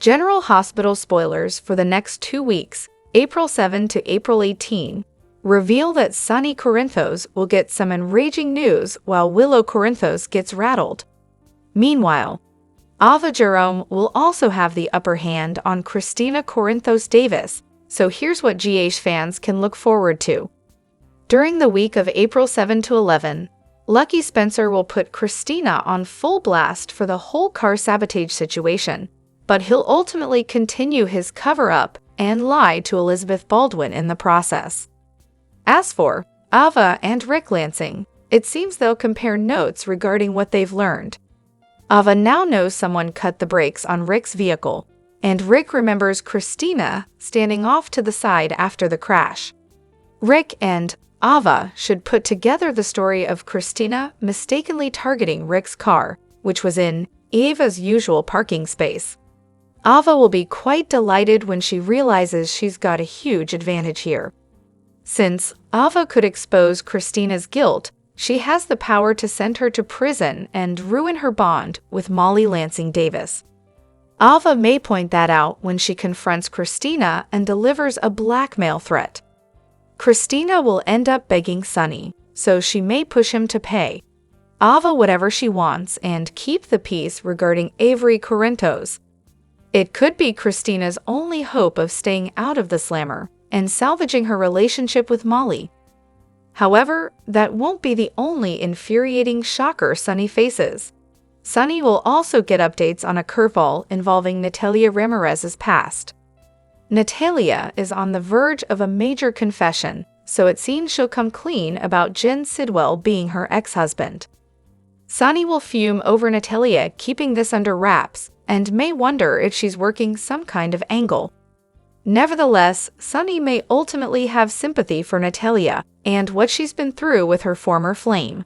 General Hospital spoilers for the next 2 weeks, April 7 to April 18, reveal that Sonny Corinthos will get some enraging news while Willow Corinthos gets rattled. Meanwhile, Ava Jerome will also have the upper hand on Christina Corinthos Davis, so here's what GH fans can look forward to. During the week of April 7 to 11, Lucky Spencer will put Christina on full blast for the whole car sabotage situation, but he'll ultimately continue his cover-up and lie to Elizabeth Baldwin in the process. As for Ava and Rick Lansing, it seems they'll compare notes regarding what they've learned. Ava now knows someone cut the brakes on Rick's vehicle, and Rick remembers Christina standing off to the side after the crash. Rick and Ava should put together the story of Christina mistakenly targeting Rick's car, which was in Ava's usual parking space. Ava will be quite delighted when she realizes she's got a huge advantage here. Since Ava could expose Christina's guilt, she has the power to send her to prison and ruin her bond with Molly Lansing Davis. Ava may point that out when she confronts Christina and delivers a blackmail threat. Christina will end up begging Sonny, so she may push him to pay Ava whatever she wants and keep the peace regarding Avery Corinthos. It could be Christina's only hope of staying out of the slammer and salvaging her relationship with Molly. However, that won't be the only infuriating shocker Sonny faces. Sonny will also get updates on a curveball involving Natalia Ramirez's past. Natalia is on the verge of a major confession, so it seems she'll come clean about Jen Sidwell being her ex-husband. Sonny will fume over Natalia keeping this under wraps and may wonder if she's working some kind of angle. Nevertheless, Sonny may ultimately have sympathy for Natalia and what she's been through with her former flame.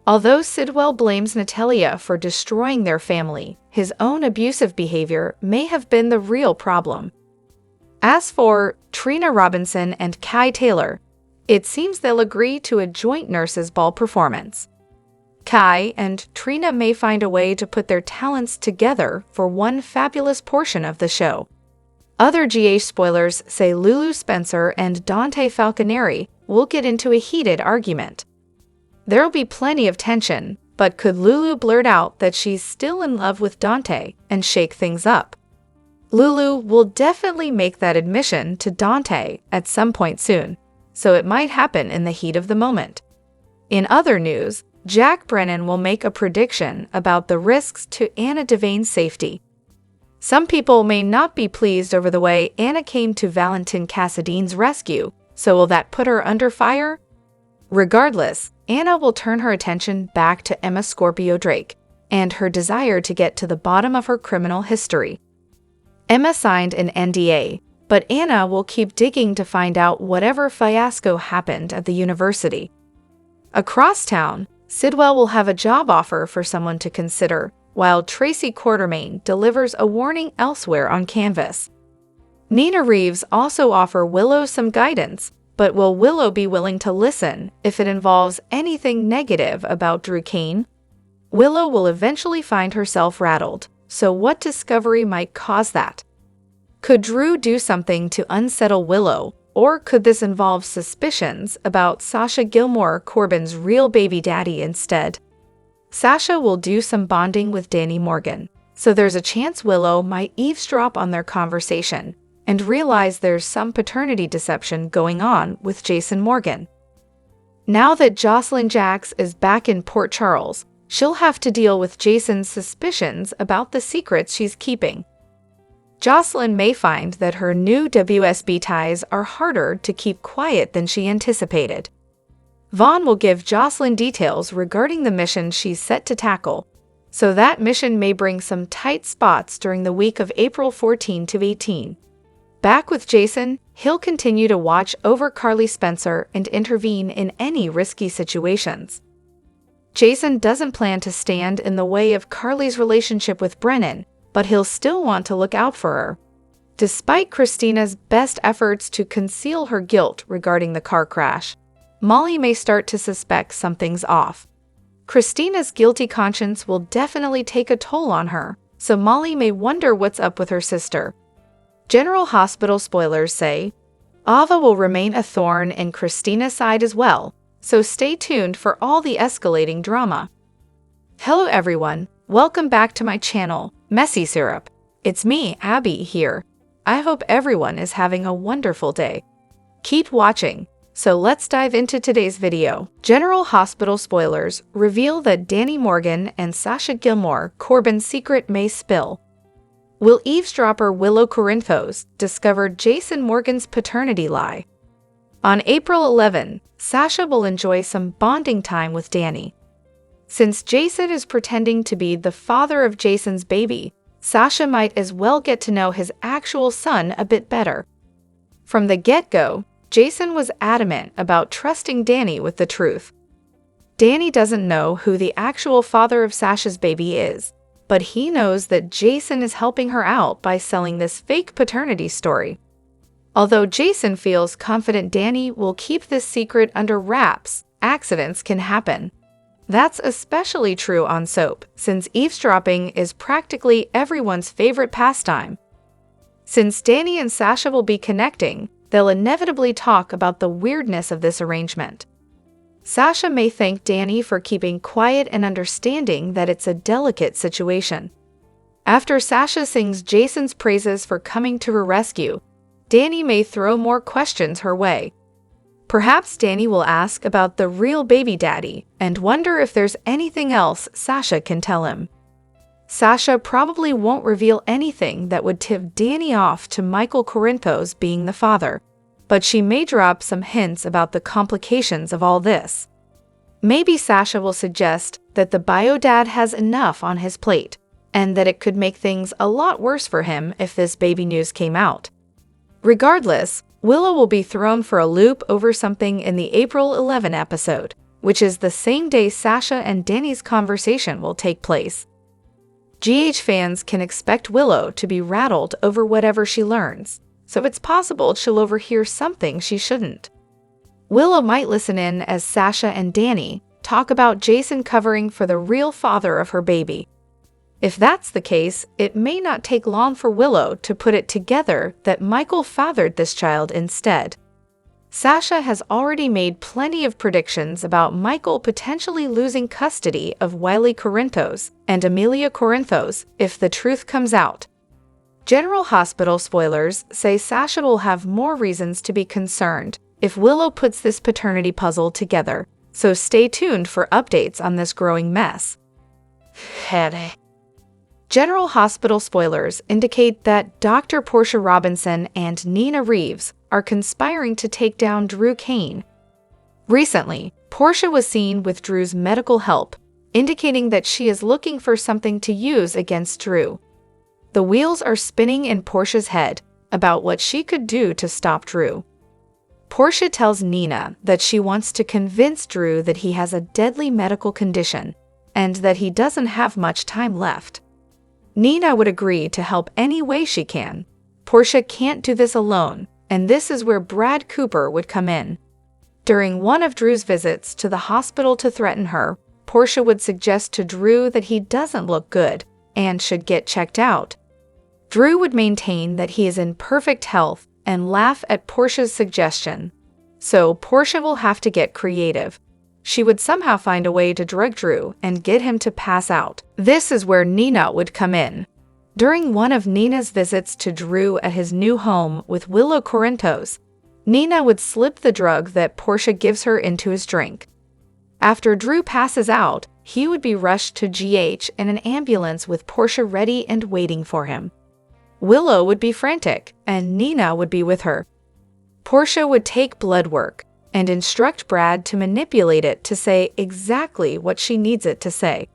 Although Sidwell blames Natalia for destroying their family, his own abusive behavior may have been the real problem. As for Trina Robinson and Kai Taylor, it seems they'll agree to a joint nurses' ball performance. Kai and Trina may find a way to put their talents together for one fabulous portion of the show. Other GH spoilers say Lulu Spencer and Dante Falconeri will get into a heated argument. There'll be plenty of tension, but could Lulu blurt out that she's still in love with Dante and shake things up? Lulu will definitely make that admission to Dante at some point soon, so it might happen in the heat of the moment. In other news, Jack Brennan will make a prediction about the risks to Anna Devane's safety. Some people may not be pleased over the way Anna came to Valentin Cassadine's rescue, so will that put her under fire? Regardless, Anna will turn her attention back to Emma Scorpio Drake and her desire to get to the bottom of her criminal history. Emma signed an NDA, but Anna will keep digging to find out whatever fiasco happened at the university. Across town, Sidwell will have a job offer for someone to consider, while Tracy Quartermain delivers a warning elsewhere on canvas. Nina Reeves also offers Willow some guidance, but will Willow be willing to listen if it involves anything negative about Drew Kane? Willow will eventually find herself rattled, so what discovery might cause that? Could Drew do something to unsettle Willow, or could this involve suspicions about Sasha Gilmore Corbin's real baby daddy instead? Sasha will do some bonding with Danny Morgan, so there's a chance Willow might eavesdrop on their conversation and realize there's some paternity deception going on with Jason Morgan. Now that Jocelyn Jacks is back in Port Charles, she'll have to deal with Jason's suspicions about the secrets she's keeping. Jocelyn may find that her new WSB ties are harder to keep quiet than she anticipated. Vaughn will give Jocelyn details regarding the mission she's set to tackle, so that mission may bring some tight spots during the week of April 14 to 18. Back with Jason, he'll continue to watch over Carly Spencer and intervene in any risky situations. Jason doesn't plan to stand in the way of Carly's relationship with Brennan, but he'll still want to look out for her. Despite Christina's best efforts to conceal her guilt regarding the car crash, Molly may start to suspect something's off. Christina's guilty conscience will definitely take a toll on her, so Molly may wonder what's up with her sister. General Hospital spoilers say Ava will remain a thorn in Christina's side as well, so stay tuned for all the escalating drama. Hello everyone, welcome back to my channel, Messy Syrup. It's me, Abby, here. I hope everyone is having a wonderful day. Keep watching. So let's dive into today's video. General Hospital spoilers reveal that Danny Morgan and Sasha Gilmore Corbin's secret may spill. Will eavesdropper Willow Corinthos discover Jason Morgan's paternity lie? On April 11, Sasha will enjoy some bonding time with Danny. Since Jason is pretending to be the father of Jason's baby, Sasha might as well get to know his actual son a bit better. From the get-go, Jason was adamant about trusting Danny with the truth. Danny doesn't know who the actual father of Sasha's baby is, but he knows that Jason is helping her out by selling this fake paternity story. Although Jason feels confident Danny will keep this secret under wraps, accidents can happen. That's especially true on soap, since eavesdropping is practically everyone's favorite pastime. Since Danny and Sasha will be connecting, they'll inevitably talk about the weirdness of this arrangement. Sasha may thank Danny for keeping quiet and understanding that it's a delicate situation. After Sasha sings Jason's praises for coming to her rescue, Danny may throw more questions her way. Perhaps Danny will ask about the real baby daddy and wonder if there's anything else Sasha can tell him. Sasha probably won't reveal anything that would tip Danny off to Michael Corinthos being the father, but she may drop some hints about the complications of all this. Maybe Sasha will suggest that the bio-dad has enough on his plate, and that it could make things a lot worse for him if this baby news came out. Regardless, Willow will be thrown for a loop over something in the April 11 episode, which is the same day Sasha and Danny's conversation will take place. GH fans can expect Willow to be rattled over whatever she learns, so it's possible she'll overhear something she shouldn't. Willow might listen in as Sasha and Danny talk about Jason covering for the real father of her baby. If that's the case, it may not take long for Willow to put it together that Michael fathered this child instead. Sasha has already made plenty of predictions about Michael potentially losing custody of Wiley Corinthos and Amelia Corinthos if the truth comes out. General Hospital spoilers say Sasha will have more reasons to be concerned if Willow puts this paternity puzzle together, so stay tuned for updates on this growing mess. General Hospital spoilers indicate that Dr. Portia Robinson and Nina Reeves are conspiring to take down Drew Kane. Recently, Portia was seen with Drew's medical help, indicating that she is looking for something to use against Drew. The wheels are spinning in Portia's head about what she could do to stop Drew. Portia tells Nina that she wants to convince Drew that he has a deadly medical condition and that he doesn't have much time left. Nina would agree to help any way she can. Portia can't do this alone, and this is where Brad Cooper would come in. During one of Drew's visits to the hospital to threaten her, Portia would suggest to Drew that he doesn't look good and should get checked out. Drew would maintain that he is in perfect health and laugh at Portia's suggestion. So Portia will have to get creative. She would somehow find a way to drug Drew and get him to pass out. This is where Nina would come in. During one of Nina's visits to Drew at his new home with Willow Corinthos, Nina would slip the drug that Portia gives her into his drink. After Drew passes out, he would be rushed to GH in an ambulance with Portia ready and waiting for him. Willow would be frantic, and Nina would be with her. Portia would take blood work and instruct Brad to manipulate it to say exactly what she needs it to say.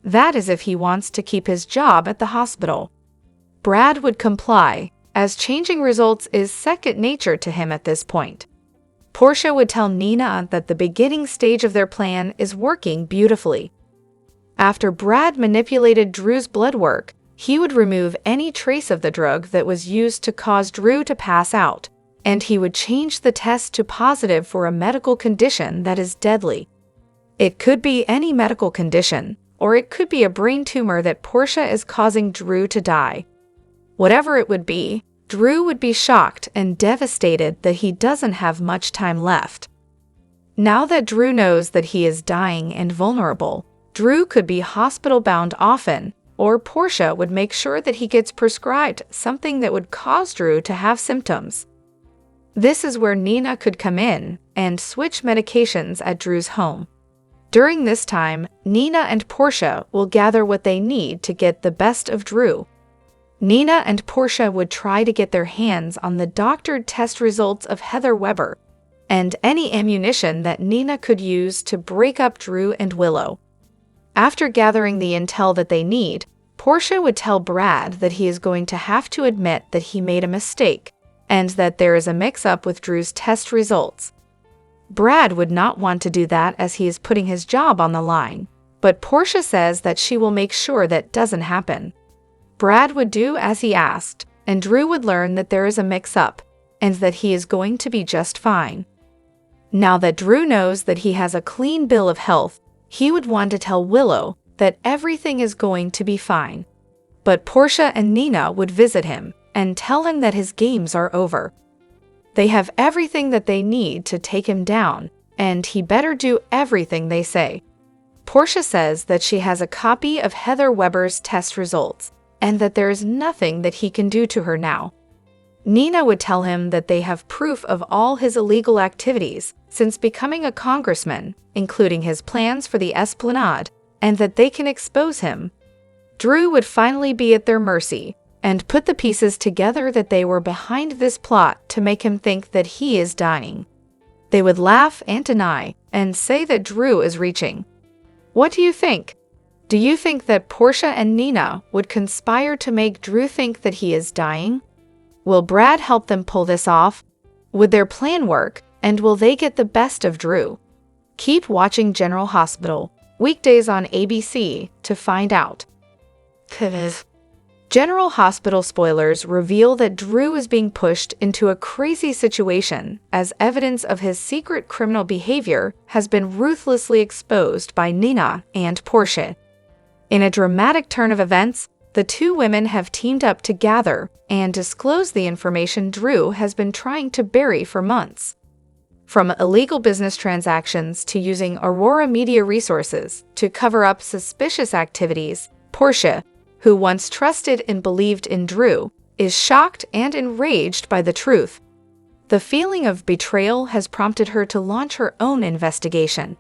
That is if he wants to keep his job at the hospital. Brad would comply, as changing results is second nature to him at this point. Portia would tell Nina that the beginning stage of their plan is working beautifully. After Brad manipulated Drew's blood work, he would remove any trace of the drug that was used to cause Drew to pass out, and he would change the test to positive for a medical condition that is deadly. It could be any medical condition, or it could be a brain tumor that Portia is causing Drew to die. Whatever it would be, Drew would be shocked and devastated that he doesn't have much time left. Now that Drew knows that he is dying and vulnerable, Drew could be hospital-bound often, or Portia would make sure that he gets prescribed something that would cause Drew to have symptoms. This is where Nina could come in and switch medications at Drew's home. During this time, Nina and Portia will gather what they need to get the best of Drew. Nina and Portia would try to get their hands on the doctored test results of Heather Weber and any ammunition that Nina could use to break up Drew and Willow. After gathering the intel that they need, Portia would tell Brad that he is going to have to admit that he made a mistake and that there is a mix-up with Drew's test results. Brad would not want to do that as he is putting his job on the line, but Portia says that she will make sure that doesn't happen. Brad would do as he asked, and Drew would learn that there is a mix-up and that he is going to be just fine. Now that Drew knows that he has a clean bill of health, he would want to tell Willow that everything is going to be fine. But Portia and Nina would visit him and tell him that his games are over. They have everything that they need to take him down, and he better do everything they say. Portia says that she has a copy of Heather Weber's test results, and that there is nothing that he can do to her now. Nina would tell him that they have proof of all his illegal activities since becoming a congressman, including his plans for the Esplanade, and that they can expose him. Drew would finally be at their mercy and put the pieces together that they were behind this plot to make him think that he is dying. They would laugh and deny and say that Drew is reaching. What do you think? Do you think that Portia and Nina would conspire to make Drew think that he is dying? Will Brad help them pull this off? Would their plan work, and will they get the best of Drew? Keep watching General Hospital, weekdays on ABC, to find out. General Hospital spoilers reveal that Drew is being pushed into a crazy situation as evidence of his secret criminal behavior has been ruthlessly exposed by Nina and Portia. In a dramatic turn of events, the two women have teamed up to gather and disclose the information Drew has been trying to bury for months. From illegal business transactions to using Aurora Media resources to cover up suspicious activities, Portia, who once trusted and believed in Drew, is shocked and enraged by the truth. The feeling of betrayal has prompted her to launch her own investigation.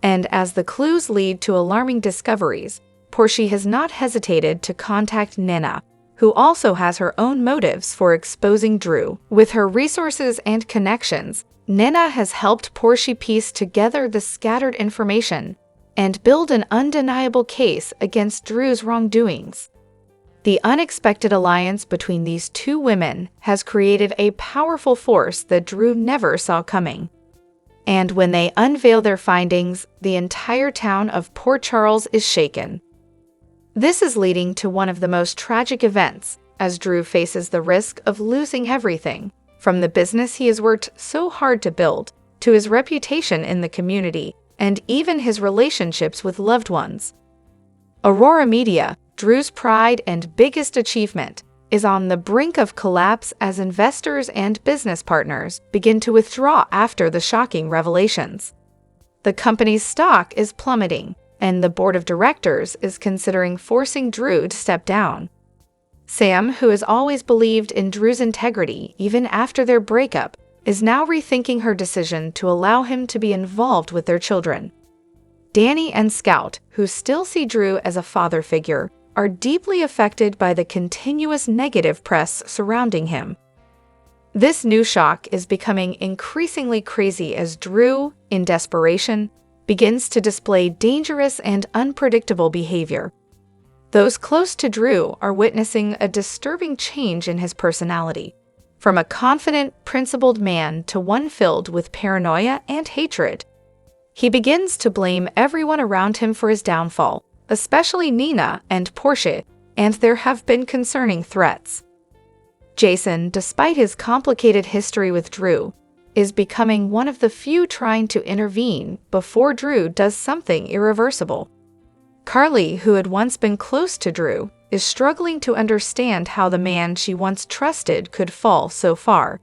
And as the clues lead to alarming discoveries, Portia has not hesitated to contact Nina, who also has her own motives for exposing Drew. With her resources and connections, Nina has helped Portia piece together the scattered information and build an undeniable case against Drew's wrongdoings. The unexpected alliance between these two women has created a powerful force that Drew never saw coming. And when they unveil their findings, the entire town of Port Charles is shaken. This is leading to one of the most tragic events, as Drew faces the risk of losing everything, from the business he has worked so hard to build, to his reputation in the community, and even his relationships with loved ones. Aurora Media, Drew's pride and biggest achievement, is on the brink of collapse as investors and business partners begin to withdraw after the shocking revelations. The company's stock is plummeting, and the board of directors is considering forcing Drew to step down. Sam, who has always believed in Drew's integrity even after their breakup, is now rethinking her decision to allow him to be involved with their children. Danny and Scout, who still see Drew as a father figure, are deeply affected by the continuous negative press surrounding him. This new shock is becoming increasingly crazy as Drew, in desperation, begins to display dangerous and unpredictable behavior. Those close to Drew are witnessing a disturbing change in his personality, from a confident, principled man to one filled with paranoia and hatred. He begins to blame everyone around him for his downfall, especially Nina and Portia, and there have been concerning threats. Jason, despite his complicated history with Drew, is becoming one of the few trying to intervene before Drew does something irreversible. Carly, who had once been close to Drew, is struggling to understand how the man she once trusted could fall so far.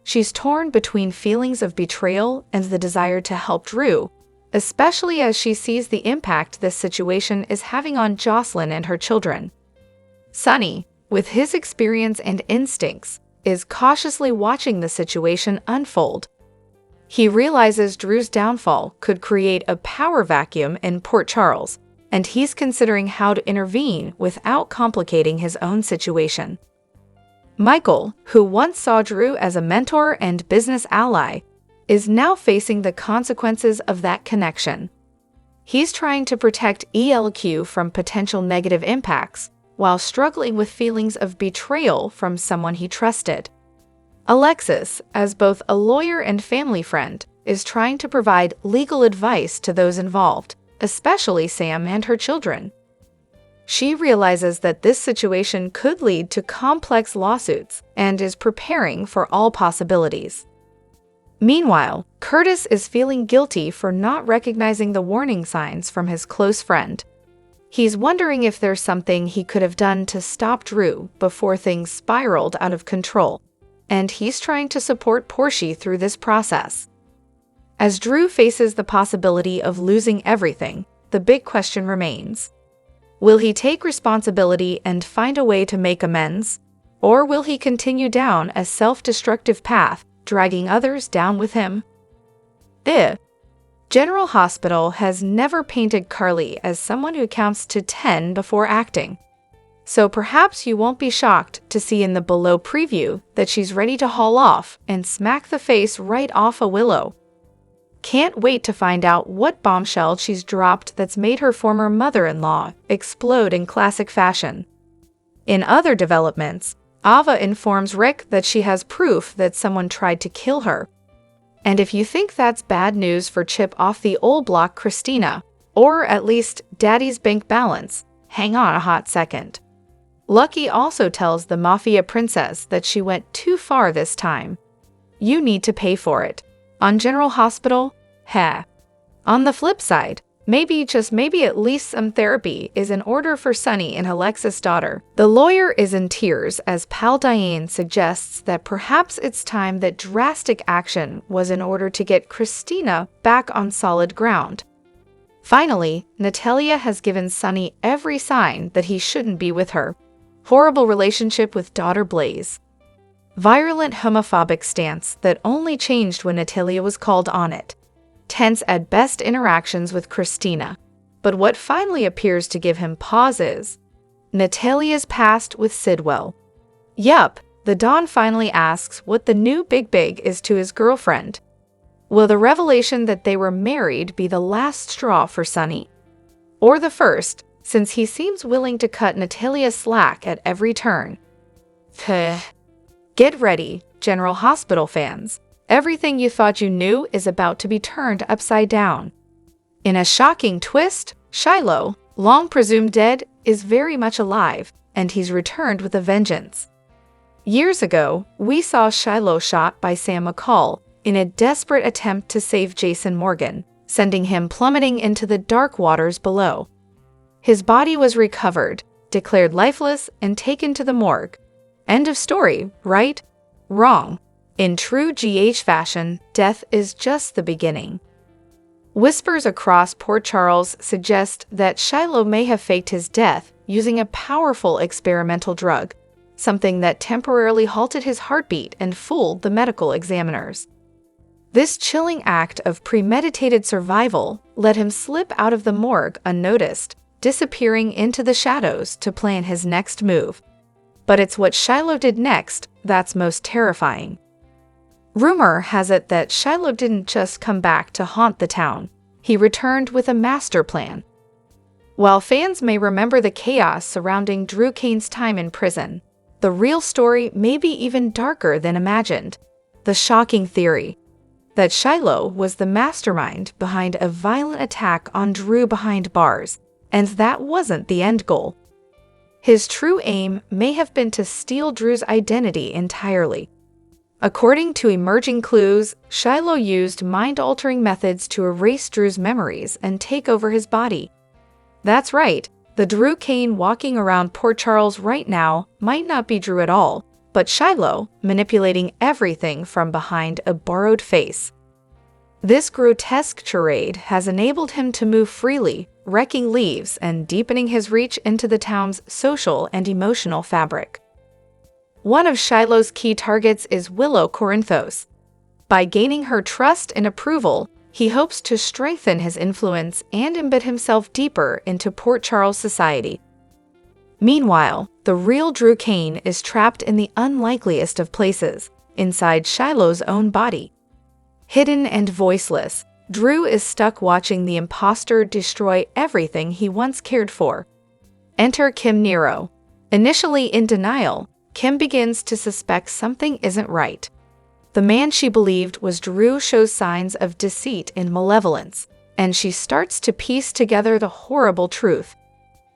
She's torn between feelings of betrayal and the desire to help Drew, especially as she sees the impact this situation is having on Jocelyn and her children. Sonny, with his experience and instincts, is cautiously watching the situation unfold. He realizes Drew's downfall could create a power vacuum in Port Charles, and he's considering how to intervene without complicating his own situation. Michael, who once saw Drew as a mentor and business ally, is now facing the consequences of that connection. He's trying to protect ELQ from potential negative impacts, while struggling with feelings of betrayal from someone he trusted. Alexis, as both a lawyer and family friend, is trying to provide legal advice to those involved, especially Sam and her children. She realizes that this situation could lead to complex lawsuits and is preparing for all possibilities. Meanwhile, Curtis is feeling guilty for not recognizing the warning signs from his close friend. He's wondering if there's something he could have done to stop Drew before things spiraled out of control, and he's trying to support Portia through this process. As Drew faces the possibility of losing everything, the big question remains. Will he take responsibility and find a way to make amends, or will he continue down a self-destructive path, dragging others down with him? General Hospital has never painted Carly as someone who counts to 10 before acting. So perhaps you won't be shocked to see in the below preview that she's ready to haul off and smack the face right off a Willow. Can't wait to find out what bombshell she's dropped that's made her former mother-in-law explode in classic fashion. In other developments, Ava informs Rick that she has proof that someone tried to kill her. And if you think that's bad news for Chip off the old block Christina, or at least Daddy's bank balance, hang on a hot second. Lucky also tells the Mafia princess that she went too far this time. You need to pay for it. On General Hospital, On the flip side, maybe, just maybe, at least some therapy is in order for Sonny and Alexis' daughter. The lawyer is in tears as Pal Diane suggests that perhaps it's time that drastic action was in order to get Christina back on solid ground. Finally, Natalia has given Sonny every sign that he shouldn't be with her. Horrible relationship with daughter Blaze. Virulent homophobic stance that only changed when Natalia was called on it. Tense at best interactions with Christina. But what finally appears to give him pause is Natalia's past with Sidwell. Yup, the Don finally asks what the new big is to his girlfriend. Will the revelation that they were married be the last straw for Sonny? Or the first, since he seems willing to cut Natalia slack at every turn? Get ready, General Hospital fans. Everything you thought you knew is about to be turned upside down. In a shocking twist, Shiloh, long presumed dead, is very much alive, and he's returned with a vengeance. Years ago, we saw Shiloh shot by Sam McCall in a desperate attempt to save Jason Morgan, sending him plummeting into the dark waters below. His body was recovered, declared lifeless, and taken to the morgue. End of story, right? Wrong. In true GH fashion, death is just the beginning. Whispers across Port Charles suggest that Shiloh may have faked his death using a powerful experimental drug, something that temporarily halted his heartbeat and fooled the medical examiners. This chilling act of premeditated survival let him slip out of the morgue unnoticed, disappearing into the shadows to plan his next move. But it's what Shiloh did next that's most terrifying. Rumor has it that Shiloh didn't just come back to haunt the town. He returned with a master plan. While fans may remember the chaos surrounding Drew Kane's time in prison, the real story may be even darker than imagined. The shocking theory that Shiloh was the mastermind behind a violent attack on Drew behind bars, and that wasn't the end goal. His true aim may have been to steal Drew's identity entirely. According to emerging clues, Shiloh used mind-altering methods to erase Drew's memories and take over his body. That's right, the Drew Kane walking around Port Charles right now might not be Drew at all, but Shiloh manipulating everything from behind a borrowed face. This grotesque charade has enabled him to move freely, wrecking leaves and deepening his reach into the town's social and emotional fabric. One of Shiloh's key targets is Willow Corinthos. By gaining her trust and approval, he hopes to strengthen his influence and embed himself deeper into Port Charles society. Meanwhile, the real Drew Kane is trapped in the unlikeliest of places, inside Shiloh's own body. Hidden and voiceless, Drew is stuck watching the imposter destroy everything he once cared for. Enter Kim Nero. Initially in denial, Kim begins to suspect something isn't right. The man she believed was Drew shows signs of deceit and malevolence, and she starts to piece together the horrible truth.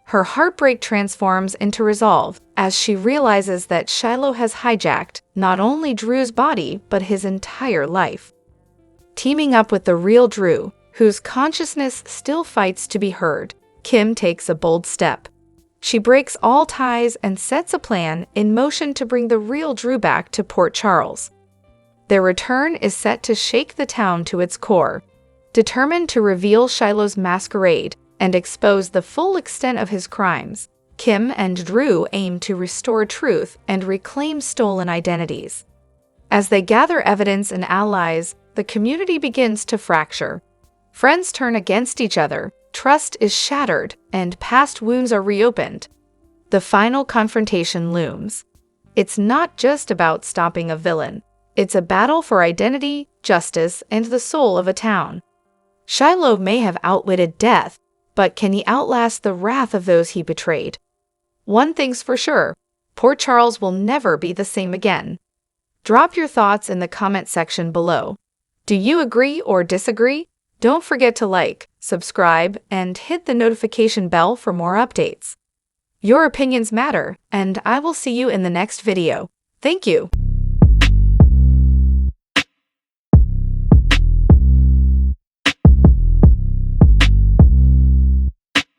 Her heartbreak transforms into resolve as she realizes that Shiloh has hijacked not only Drew's body but his entire life. Teaming up with the real Drew, whose consciousness still fights to be heard, Kim takes a bold step. She breaks all ties and sets a plan in motion to bring the real Drew back to Port Charles. Their return is set to shake the town to its core. Determined to reveal Shiloh's masquerade and expose the full extent of his crimes, Kim and Drew aim to restore truth and reclaim stolen identities. As they gather evidence and allies, the community begins to fracture. Friends turn against each other, trust is shattered, and past wounds are reopened. The final confrontation looms. It's not just about stopping a villain. It's a battle for identity, justice, and the soul of a town. Shiloh may have outwitted death, but can he outlast the wrath of those he betrayed? One thing's for sure, Port Charles will never be the same again. Drop your thoughts in the comment section below. Do you agree or disagree? Don't forget to like, subscribe, and hit the notification bell for more updates. Your opinions matter, and I will see you in the next video. Thank you.